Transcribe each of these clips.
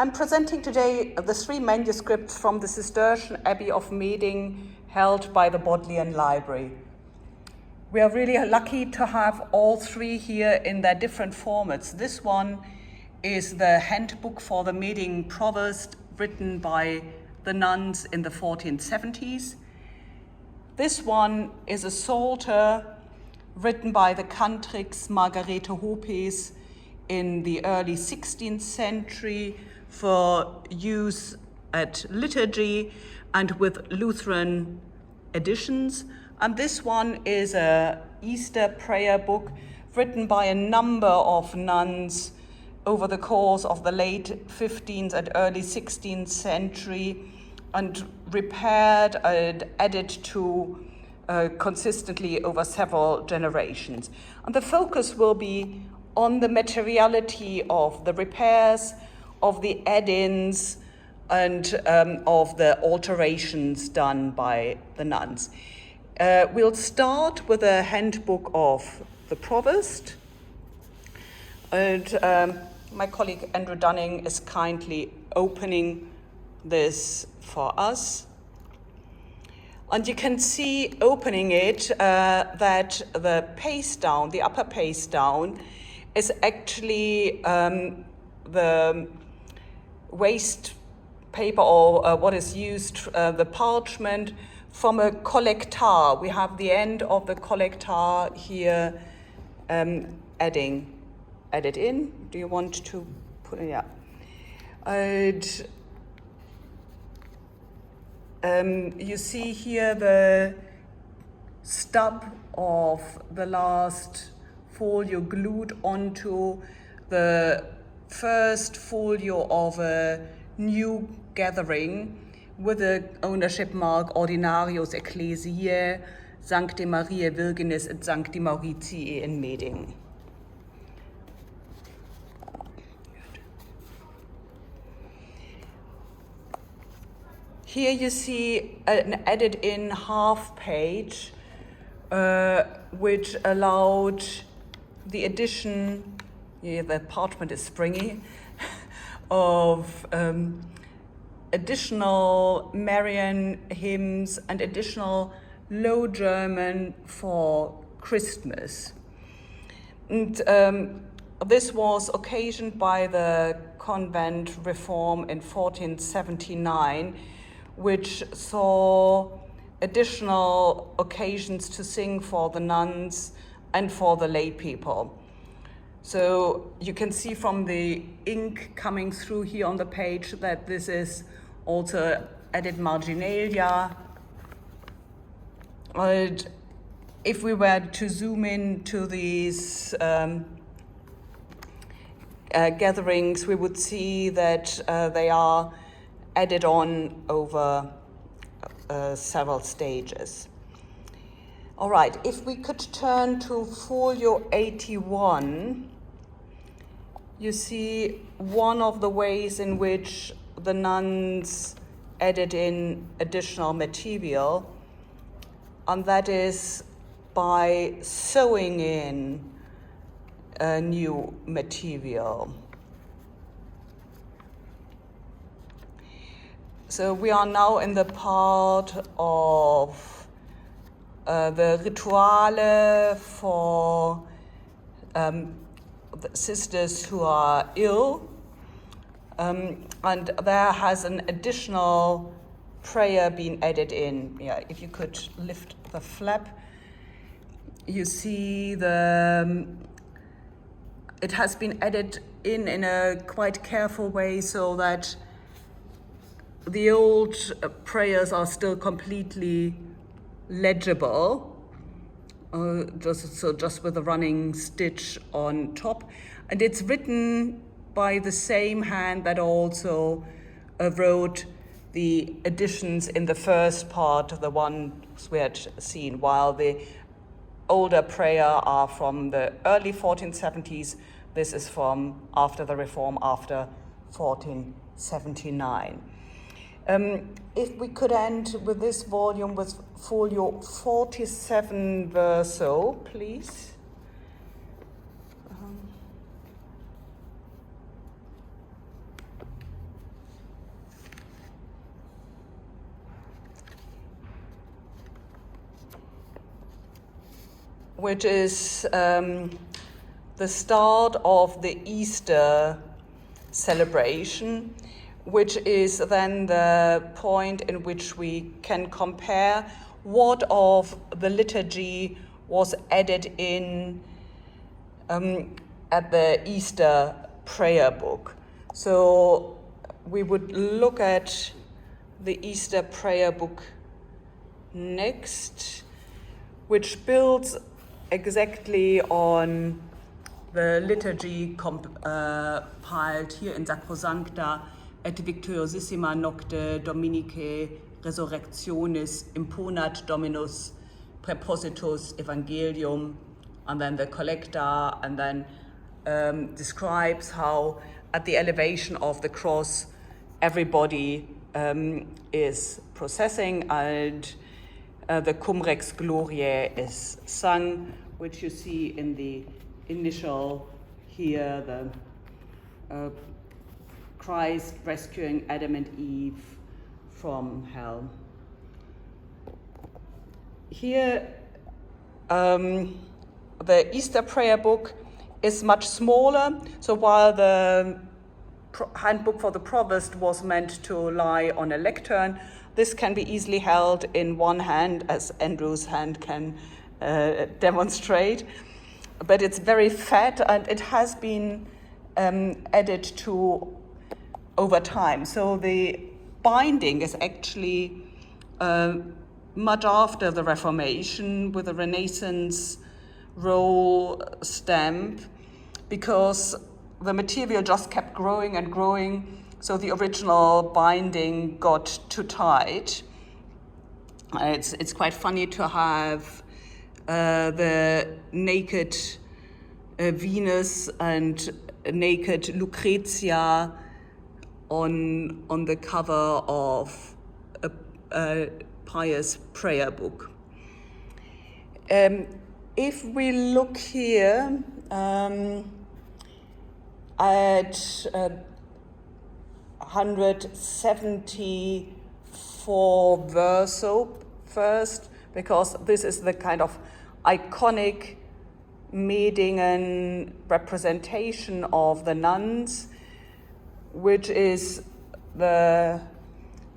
I'm presenting today the 3 manuscripts from the Cistercian Abbey of Medingen held by the Bodleian Library. We are really lucky to have all 3 here in their different formats. This one is the handbook for the Medingen Provost, written by the nuns in the 1470s. This one is a Psalter written by the cantrix Margarete Hopes in the early 16th century for use at liturgy and with Lutheran editions. And this one is an Easter prayer book written by a number of nuns over the course of the late 15th and early 16th century, and repaired and added to consistently over several generations. And the focus will be on the materiality of the repairs, of the add-ins, and of the alterations done by the nuns. We'll start with a handbook of the Provost, and my colleague Andrew Dunning is kindly opening this for us. And you can see opening it that the paste down, the upper paste down, is actually the waste paper or what is used, the parchment from a collectar. We have the end of the collectar here added in. Do you want to put it? Yeah. You see here the stub of the last folio glued onto the first folio of a new gathering with the ownership mark Ordinarius Ecclesiae Sancte Mariae Virginis et Sancti Mauritii in Medingen. Here you see an added-in half page which allowed the addition, the parchment is springy, of additional Marian hymns and additional Low German for Christmas. And this was occasioned by the convent reform in 1479, which saw additional occasions to sing for the nuns and for the lay people. So you can see from the ink coming through here on the page that this is also added marginalia. And if we were to zoom in to these gatherings, we would see that they are added on over several stages. All right, if we could turn to folio 81, you see one of the ways in which the nuns added in additional material, and that is by sewing in new material. So we are now in the part of the Rituale for the sisters who are ill, and there has an additional prayer been added in. Yeah, if you could lift the flap, you see it has been added in a quite careful way so that the old prayers are still completely legible, just with a running stitch on top. And it's written by the same hand that also wrote the additions in the first part, the ones we had seen, while the older prayer are from the early 1470s. This is from after the reform, after 1479. If we could end with this volume with folio 47 verso, please. which is the start of the Easter celebration, which is then the point in which we can compare what of the liturgy was added in at the Easter prayer book. So we would look at the Easter prayer book next, which builds exactly on the liturgy compiled here in Sacrosancta et victoriosissima nocte Dominicae resurrectionis imponat Dominus prepositus evangelium, and then the collecta, and then describes how at the elevation of the cross everybody is processing, and the Cum Rex Gloriae is sung, which you see in the initial here, the Christ rescuing Adam and Eve from hell. Here, the Easter prayer book is much smaller. So while the handbook for the Provost was meant to lie on a lectern, this can be easily held in one hand, as Andrew's hand can demonstrate. But it's very fat, and it has been added to over time. So the binding is actually much after the Reformation, with a Renaissance roll stamp, because the material just kept growing and growing, so the original binding got too tight. It's quite funny to have the naked Venus and naked Lucretia on the cover of a pious prayer book. If we look here at 174 verso first, because this is the kind of iconic Medingen representation of the nuns, which is the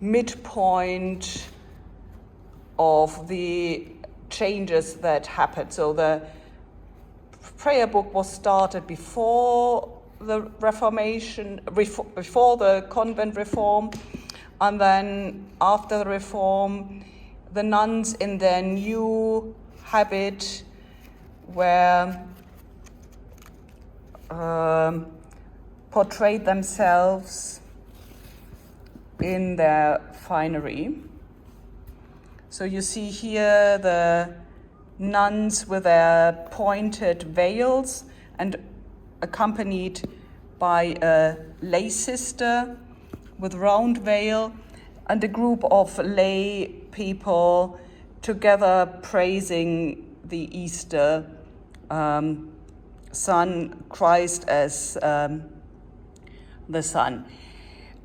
midpoint of the changes that happened. So the prayer book was started before the Reformation, before the convent reform, and then after the reform, the nuns in their new habit were portrayed themselves in their finery. So you see here the nuns with their pointed veils and accompanied by a lay sister with round veil, and a group of lay people together praising the Easter Son, Christ as the Son.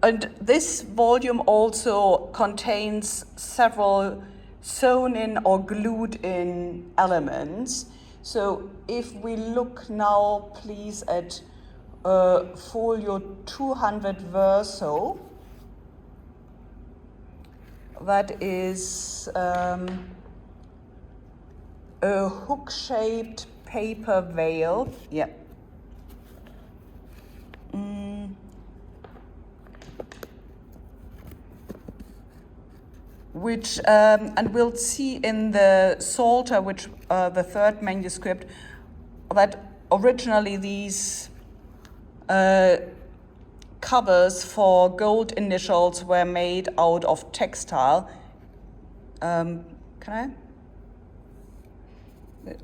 And this volume also contains several sewn-in or glued-in elements. So if we look now, please, at folio 200 verso, that is a hook-shaped paper veil. Yeah. Which, and we'll see in the Psalter, which the third manuscript, that originally these covers for gold initials were made out of textile. Can I?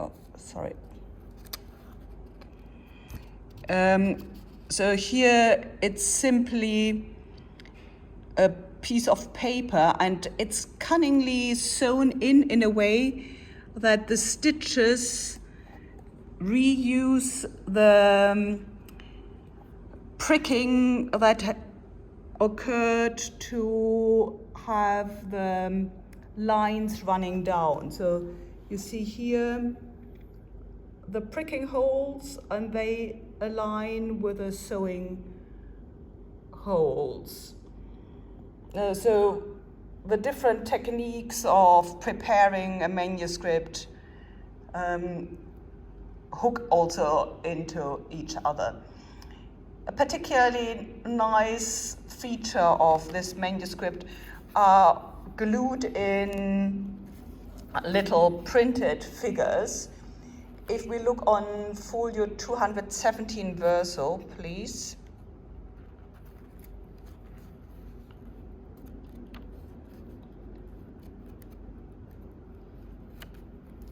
Oh, sorry. So here it's simply a piece of paper, and it's cunningly sewn in a way that the stitches reuse the pricking that occurred to have the lines running down. So you see here the pricking holes, and they align with the sewing holes. So the different techniques of preparing a manuscript hook also into each other. A particularly nice feature of this manuscript are glued in little printed figures. If we look on folio 217 verso, please.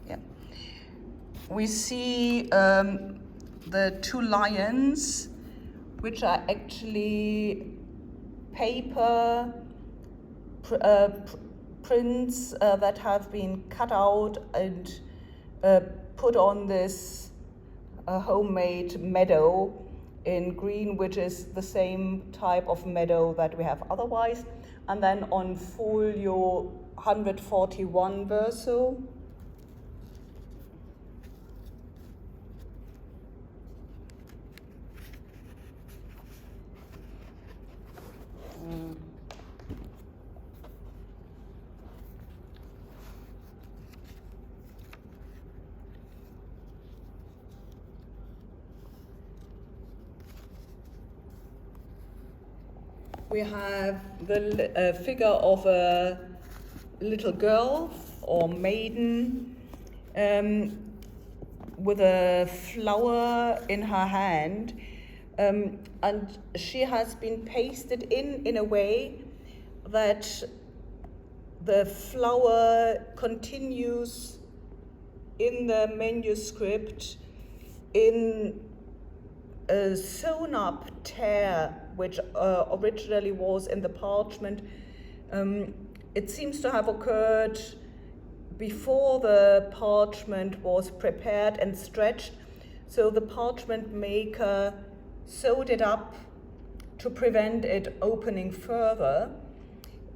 Yeah. We see the two lions, which are actually paper prints that have been cut out and put on this homemade meadow in green, which is the same type of meadow that we have otherwise. And then on folio 141 verso, we have the figure of a little girl or maiden with a flower in her hand, and she has been pasted in a way that the flower continues in the manuscript in a sewn up tear, which originally was in the parchment. It seems to have occurred before the parchment was prepared and stretched, so the parchment maker sewed it up to prevent it opening further,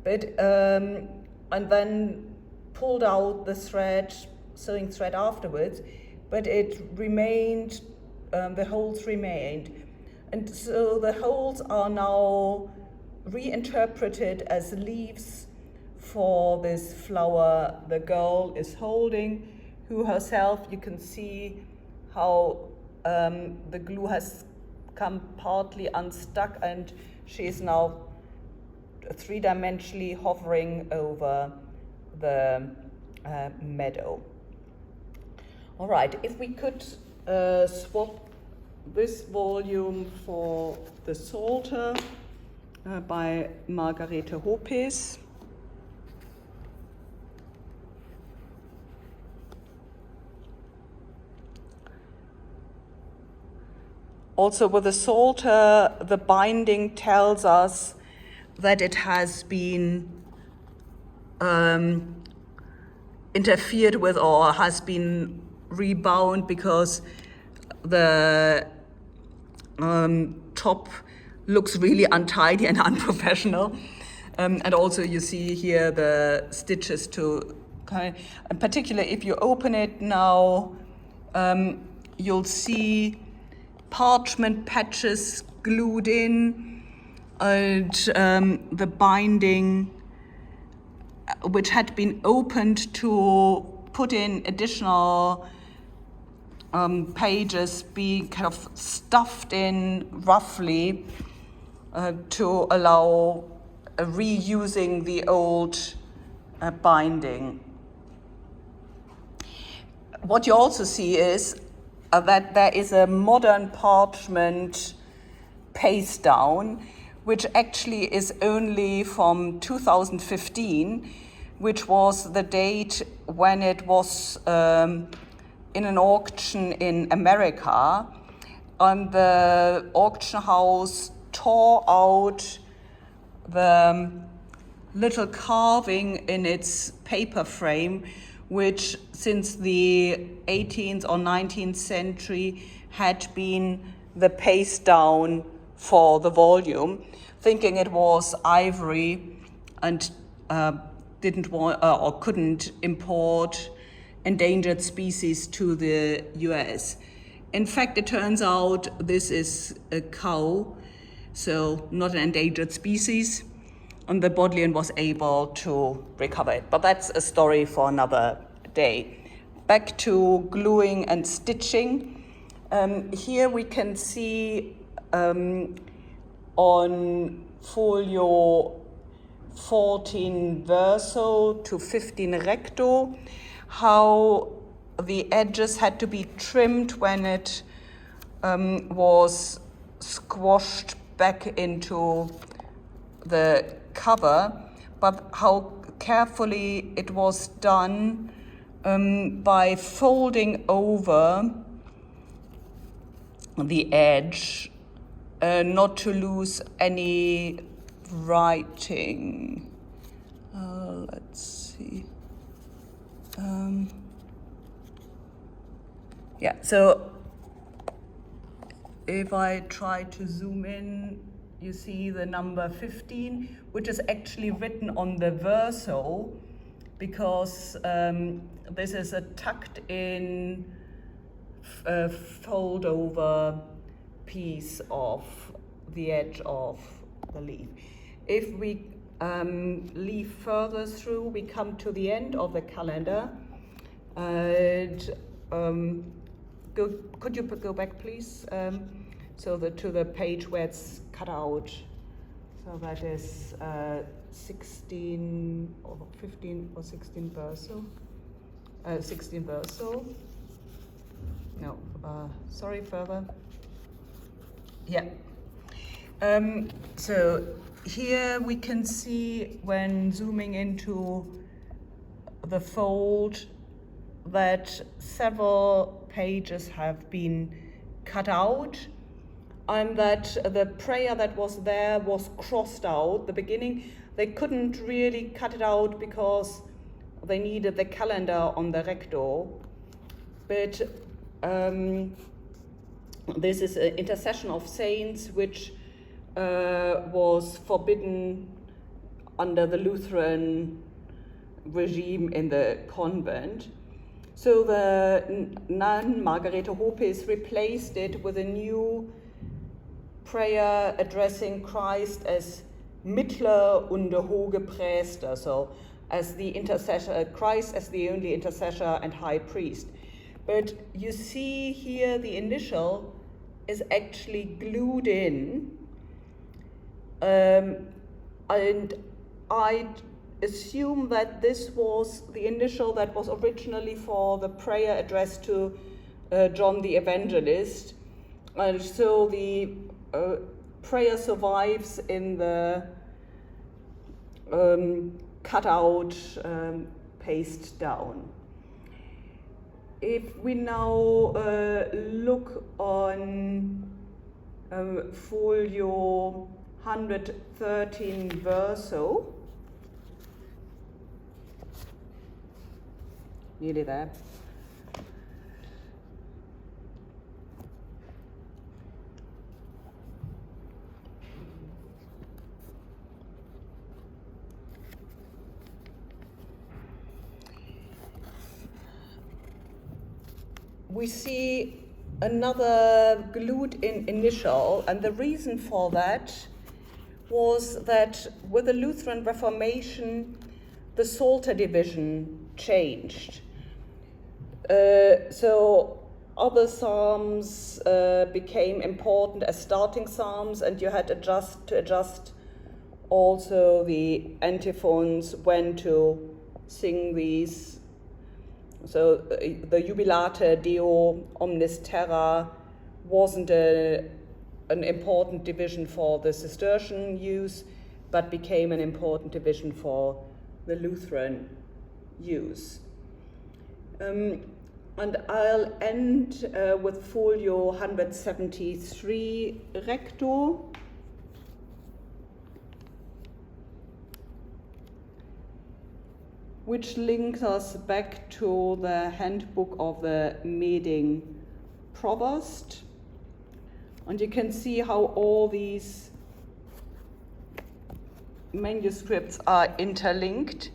but and then pulled out the thread, sewing thread afterwards, but it remained, the holes remained. And so the holes are now reinterpreted as leaves for this flower the girl is holding, who herself, you can see how the glue has come partly unstuck, and she is now three-dimensionally hovering over the meadow. All right, if we could swap this volume for the Psalter by Margarete Hopes. Also with the Psalter, the binding tells us that it has been interfered with or has been rebound because the top looks really untidy and unprofessional. And also you see here the stitches to kind of, in particular if you open it now, you'll see parchment patches glued in, and the binding, which had been opened to put in additional pages, being kind of stuffed in roughly to allow reusing the old binding. What you also see is that there is a modern parchment paste down, which actually is only from 2015, which was the date when it was in an auction in America, and the auction house tore out the little carving in its paper frame, which since the 18th or 19th century had been the paste down for the volume, thinking it was ivory, and didn't want or couldn't import endangered species to the US. In fact, it turns out this is a cow, so not an endangered species, and the Bodleian was able to recover it. But that's a story for another day. Back to gluing and stitching. Here we can see on folio 14 verso to 15 recto how the edges had to be trimmed when it was squashed back into the cover, but how carefully it was done by folding over the edge, not to lose any writing. Let's see. Yeah, so if I try to zoom in, you see the number 15, which is actually written on the verso, because this is a tucked in fold over piece of the edge of the leaf. If we leaf further through, we come to the end of the calendar. And could you go back, please? To the page where it's cut out. So that is 16 or 15 or 16 verso. 16 verso. No, sorry, further. Yeah. So here we can see, when zooming into the fold, that several pages have been cut out, and that the prayer that was there was crossed out. The beginning, they couldn't really cut it out because they needed the calendar on the recto. But this is an intercession of saints, which was forbidden under the Lutheran regime in the convent. So the nun, Margarete Hopis, replaced it with a new prayer addressing Christ as Mittler und der hohe Priester, so as the intercessor, Christ as the only intercessor and high priest. But you see here the initial is actually glued in, and I assume that this was the initial that was originally for the prayer addressed to John the Evangelist. So the prayer survives in the cutout paste down. If we now look on folio 113 verso, nearly there. We see another glued-in initial, and the reason for that was that with the Lutheran Reformation, the Psalter division changed. So other psalms became important as starting psalms, and you had to adjust also the antiphons when to sing these. So the Jubilate Deo Omnis Terra wasn't an important division for the Cistercian use, but became an important division for the Lutheran use. And I'll end with folio 173 recto. Which links us back to the handbook of the Meding Provost. And you can see how all these manuscripts are interlinked.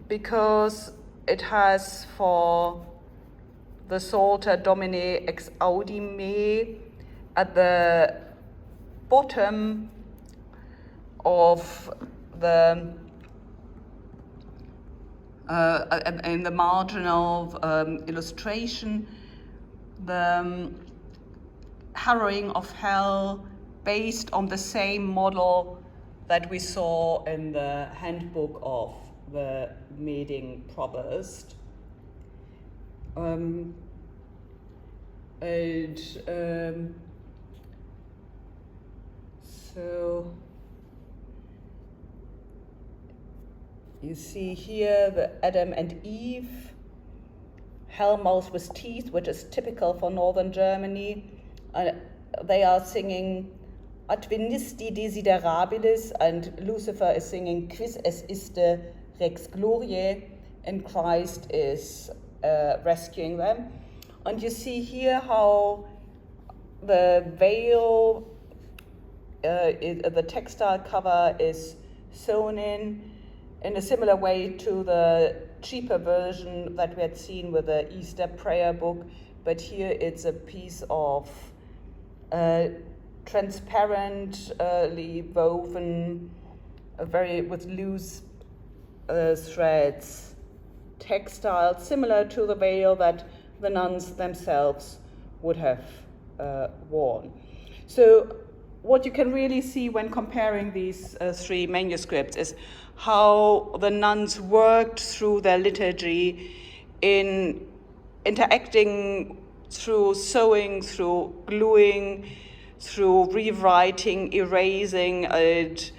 because it has for the Psalter Domine ex audi me at the bottom of the in the marginal illustration, the harrowing of hell based on the same model that we saw in the handbook of the Medingen Provost. So you see here the Adam and Eve, hellmouth with teeth, which is typical for northern Germany. They are singing Advenisti desiderabilis, and Lucifer is singing Quis es iste rex gloriae, and Christ is rescuing them. And you see here how the veil, the textile cover is sewn in a similar way to the cheaper version that we had seen with the Easter prayer book, but here it's a piece of transparently woven, with loose threads, textile, similar to the veil that the nuns themselves would have worn. So what you can really see when comparing these three manuscripts is how the nuns worked through their liturgy in interacting through sewing, through gluing, through rewriting, erasing, and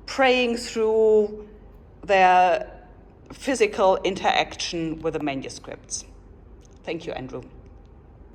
praying through their physical interaction with the manuscripts. Thank you, Andrew.